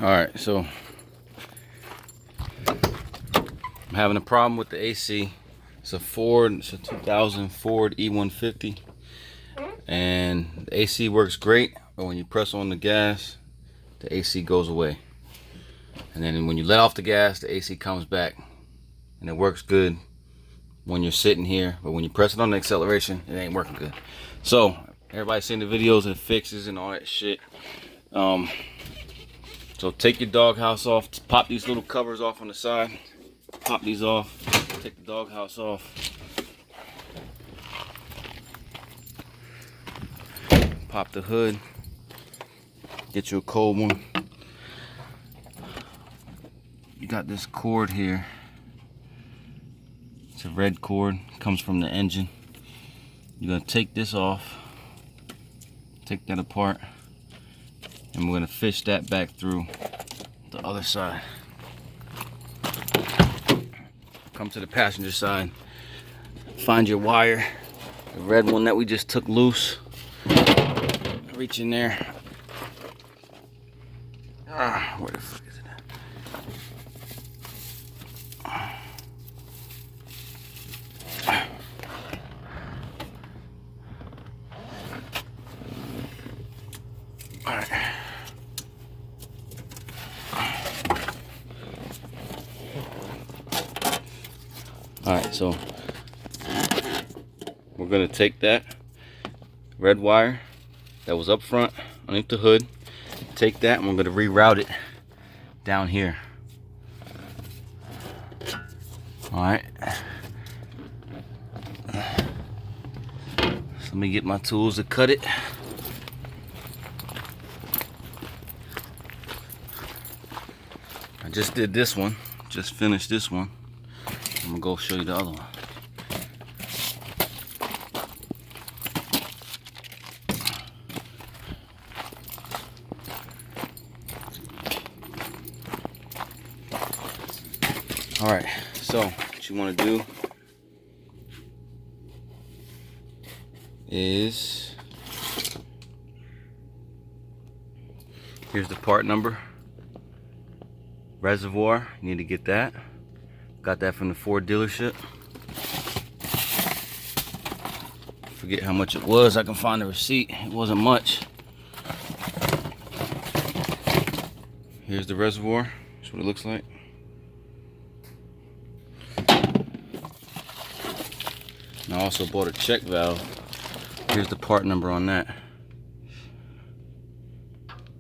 Alright, so I'm having a problem with the AC. It's a 2000 Ford E150. And the AC works great, but when you press on the gas, the AC goes away. And then when you let off the gas, the AC comes back. And it works good when you're sitting here, but when you press it on the acceleration, it ain't working good. So everybody's seen the videos and fixes and all that shit. So take your doghouse off, pop these little covers off on the side, pop these off, take the doghouse off, pop the hood, get you a cold one. You got this cord here. It's a red cord, comes from the engine. You're gonna take this off, take that apart, and we're gonna fish that back through the other side. Come to the passenger side, find your wire, the red one that we just took loose. Reach in there. Where the fuck is it at? All right. Alright, so we're going to take that red wire that was up front underneath the hood, take that, and we're going to reroute it down here. Alright. So let me get my tools to cut it. I just did this one, just finished this one. I'm gonna go show you the other one. Alright, so what you want to do is, here's the part number. Reservoir, you need to get that. Got that from the Ford dealership. Forget how much it was. I can find the receipt. It wasn't much. Here's the reservoir. That's what it looks like. And I also bought a check valve. Here's the part number on that.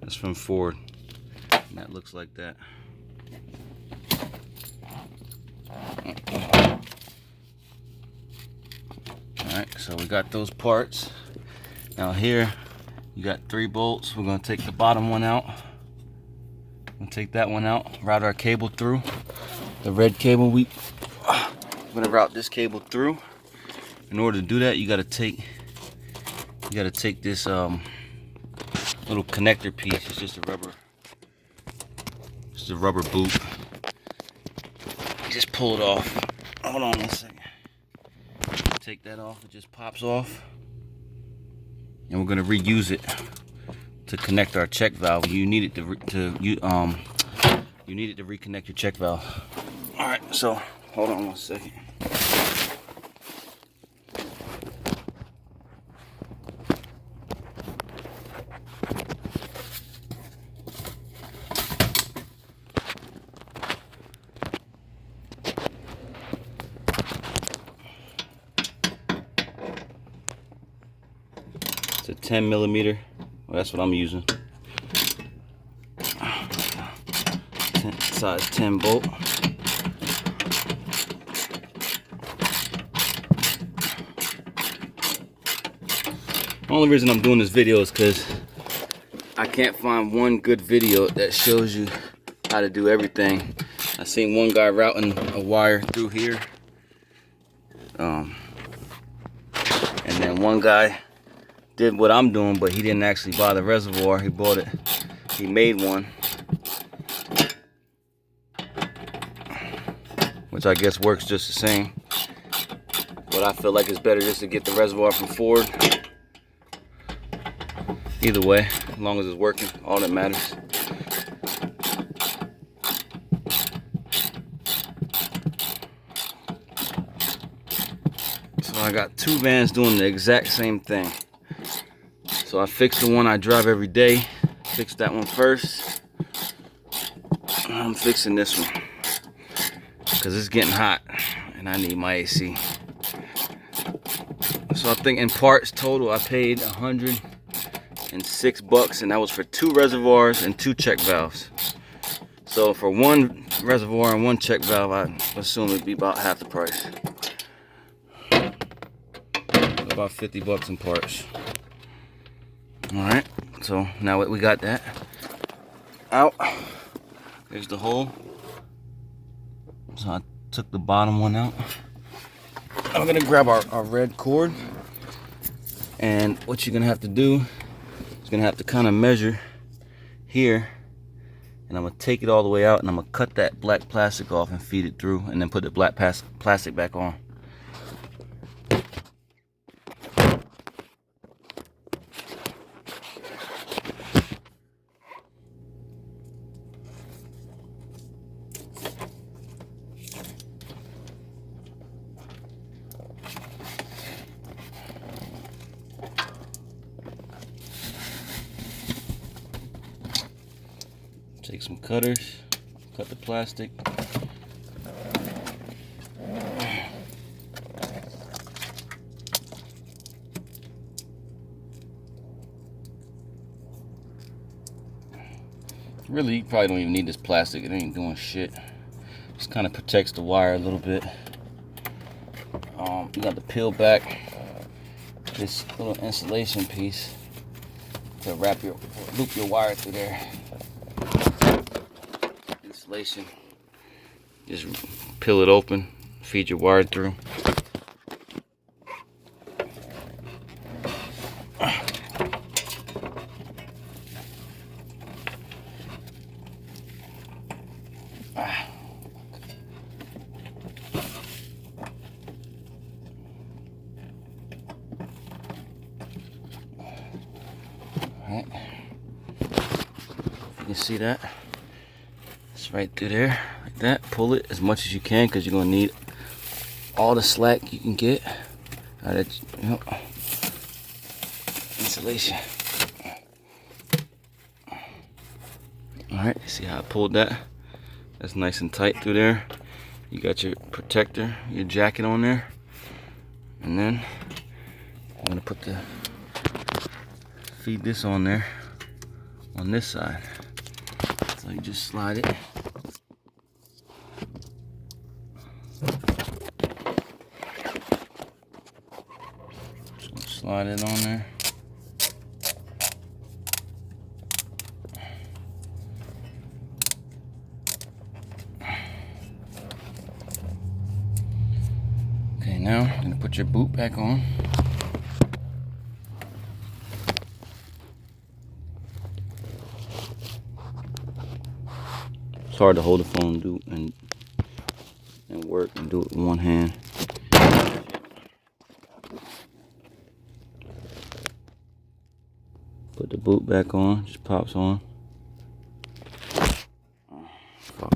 That's from Ford. And that looks like that. Alright, so we got those parts. Now here, you got 3 bolts. We're gonna take the bottom one out. We'll take that one out, route our cable through. The red cable, we're gonna route this cable through. In order to do that, you gotta take this little connector piece. It's just a rubber boot. You just pull it off. Hold on 1 second. Take that off, it just pops off, and we're going to reuse it to connect our check valve. You need it to reconnect your check valve. All right, so hold on 1 second. It's a 10 millimeter. Well, that's what I'm using. Size 10 bolt. The only reason I'm doing this video is because I can't find one good video that shows you how to do everything. I seen one guy routing a wire through here. And then one guy did what I'm doing, but he didn't actually buy the reservoir. He bought it. He made one, which I guess works just the same. But I feel like it's better just to get the reservoir from Ford. Either way, as long as it's working, all that matters. I got two vans doing the exact same thing. So I fixed the one I drive every day. Fixed that one first. I'm fixing this one because it's getting hot and I need my AC. So I think in parts total I paid $106, and that was for 2 reservoirs and 2 check valves. So for 1 reservoir and 1 check valve, I assume it'd be about half the price. About $50 in parts. Alright, so now we got that out. There's the hole. So I took the bottom one out. I'm gonna grab our red cord, and what you're gonna have to do is gonna have to kind of measure here, and I'm gonna take it all the way out, and I'm gonna cut that black plastic off and feed it through, and then put the black plastic back on. Take some cutters, cut the plastic. Really, you probably don't even need this plastic. It ain't doing shit. Just kind of protects the wire a little bit. You got to peel back this little insulation piece to loop your wire through there. Insulation. Just peel it open, feed your wire through. Alright. You can see that. It's right through there, like that. Pull it as much as you can, because you're gonna need all the slack you can get out of insulation. Alright, see how I pulled that? That's nice and tight through there. You got your protector, your jacket on there. And then I'm gonna feed this on there on this side. So you just slide it. Just slide it on there. Okay, now I'm gonna put your boot back on. It's hard to hold the phone and work and do it with one hand. Put the boot back on, just pops on. Fuck.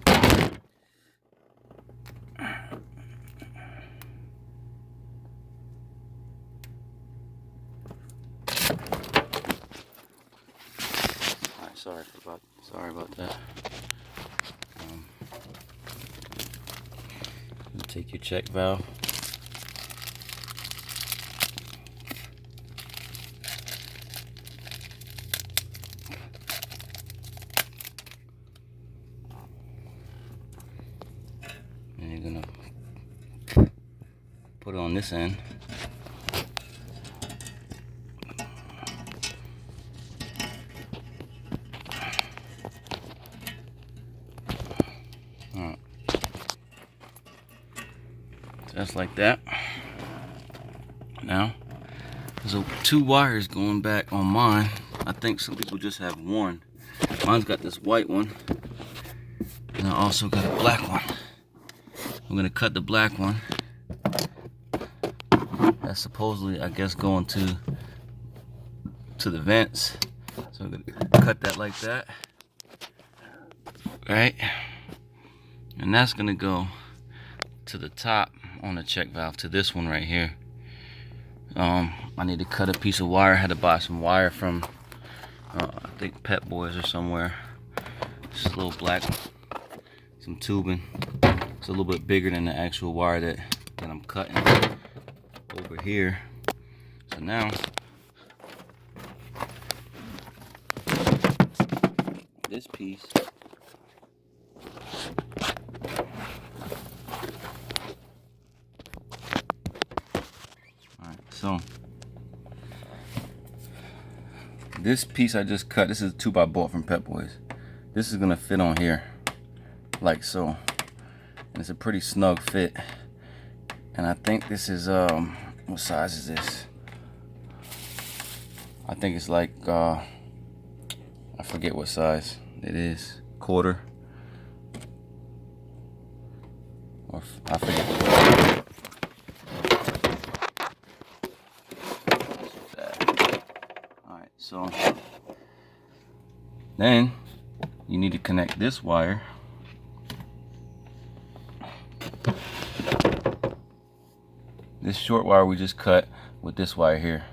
Alright, sorry about that. Take your check valve. And you're gonna put it on this end. Alright. Just like that. Now, there's 2 wires going back on mine. I think some people just have one. Mine's got this white one, and I also got a black one. I'm gonna cut the black one. That's supposedly, I guess, going to the vents. So I'm gonna cut that like that. Right? And that's gonna go to the top on the check valve, to this one right here. I need to cut a piece of wire. I had to buy some wire from I think Pet Boys or somewhere. It's a little black, some tubing. It's a little bit bigger than the actual wire that I'm cutting over here. So now this piece so this piece I just cut, this is a tube I bought from Pet Boys. This is gonna fit on here like so, and it's a pretty snug fit. And I think this is what size is this? I think it's like I forget what size it is, quarter, or I forget what. Alright, so then you need to connect this wire this short wire we just cut with this wire here,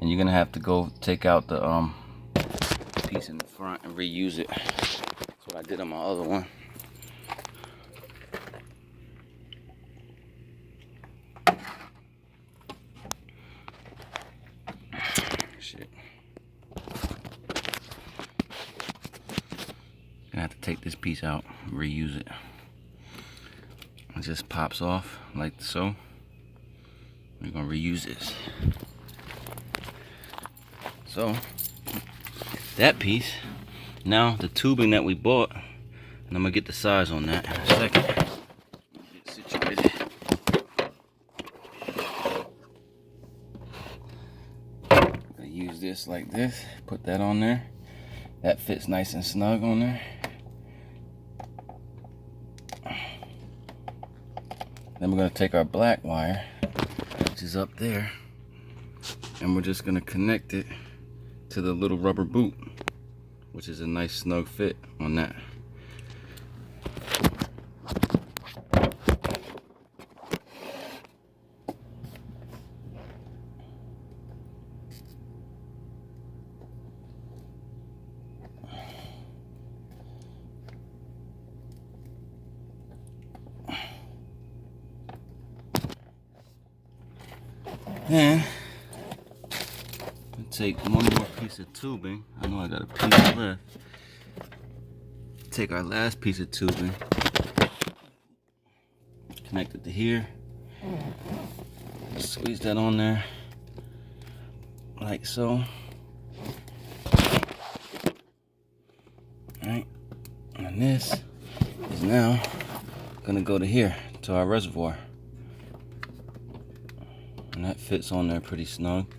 and you're gonna have to go take out the piece in the front and reuse it. That's what I did on my other one. Shit. Gonna have to take this piece out and reuse it. It just pops off like so. We're gonna reuse this. So that piece, now the tubing that we bought, and I'm gonna get the size on that in a second. Get situated. Gonna use this like this, put that on there. That fits nice and snug on there. Then we're gonna take our black wire, which is up there, and we're just gonna connect it to the little rubber boot, which is a nice snug fit on that. Then take one more piece of tubing. I know I got a piece left. Take our last piece of tubing, connect it to here, squeeze that on there like so. Alright, and this is now gonna go to here, to our reservoir. And that fits on there pretty snug.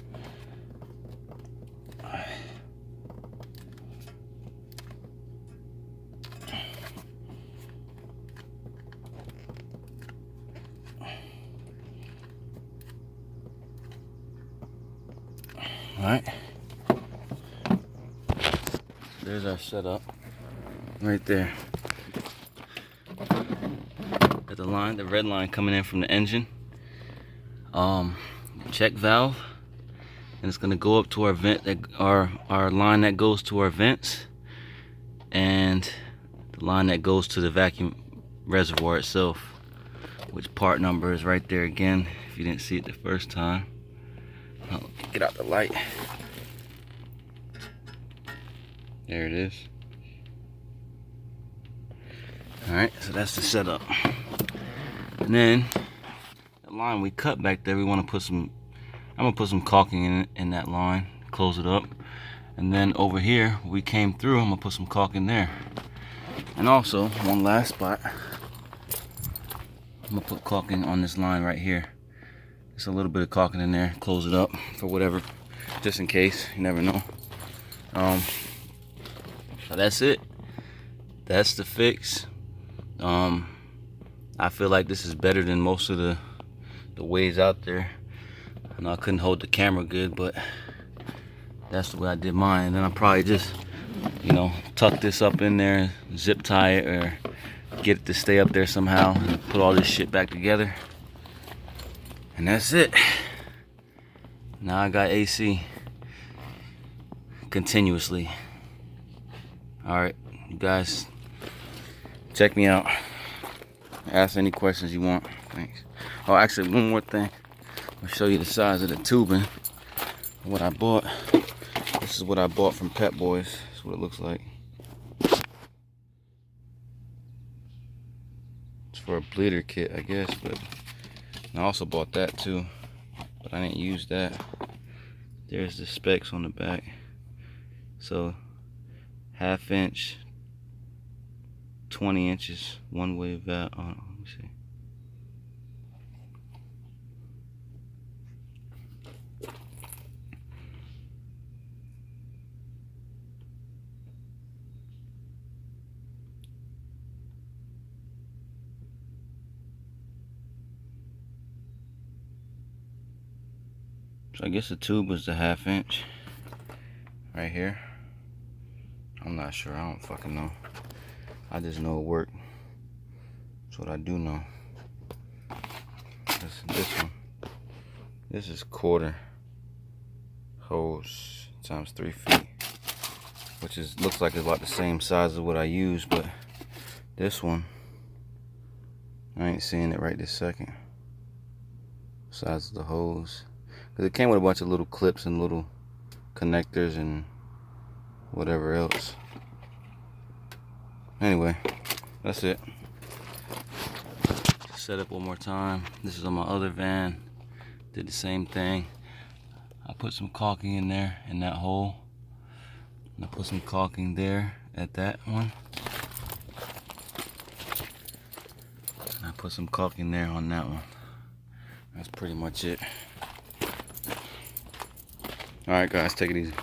Alright, there's our setup right there. Got the line, the red line coming in from the engine. Check valve, and it's gonna go up to our vent, that our line that goes to our vents, and the line that goes to the vacuum reservoir itself, which part number is right there again if you didn't see it the first time. I'll get out the light. There it is. Alright, so that's the setup. And then the line we cut back there, we want to put some, I'm gonna put some caulking in that line, close it up. And then over here we came through, I'm gonna put some caulking there. And also one last spot, I'm gonna put caulking on this line right here. Just a little bit of caulking in there, close it up for whatever, just in case, you never know. So that's it. That's the fix. I feel like this is better than most of the ways out there. I know I couldn't hold the camera good, but that's the way I did mine. And then I probably just, you know, tuck this up in there, zip tie it, or get it to stay up there somehow, and put all this shit back together. And that's it. Now I got AC continuously. Alright, you guys, check me out. Ask any questions you want. Thanks. Oh, actually, one more thing. I'll show you the size of the tubing. What I bought. This is what I bought from Pep Boys. That's what it looks like. It's for a bleeder kit, I guess, but I also bought that too, but I didn't use that. There's the specs on the back. So 1/2 inch, 20 inches, one-way valve. Oh, let me see. So I guess the tube was the 1/2 inch right here. I'm not sure. I don't fucking know. I just know it worked. That's what I do know. This one. This is 1/4 hose times 3 feet, which is looks like it's about the same size as what I use, but this one, I ain't seeing it right this second. Size of the hose. Because it came with a bunch of little clips and little connectors and whatever else. Anyway, that's it. Set up one more time. This is on my other van. Did the same thing. I put some caulking in there in that hole. And I put some caulking there at that one. And I put some caulking there on that one. That's pretty much it. Alright guys, take it easy.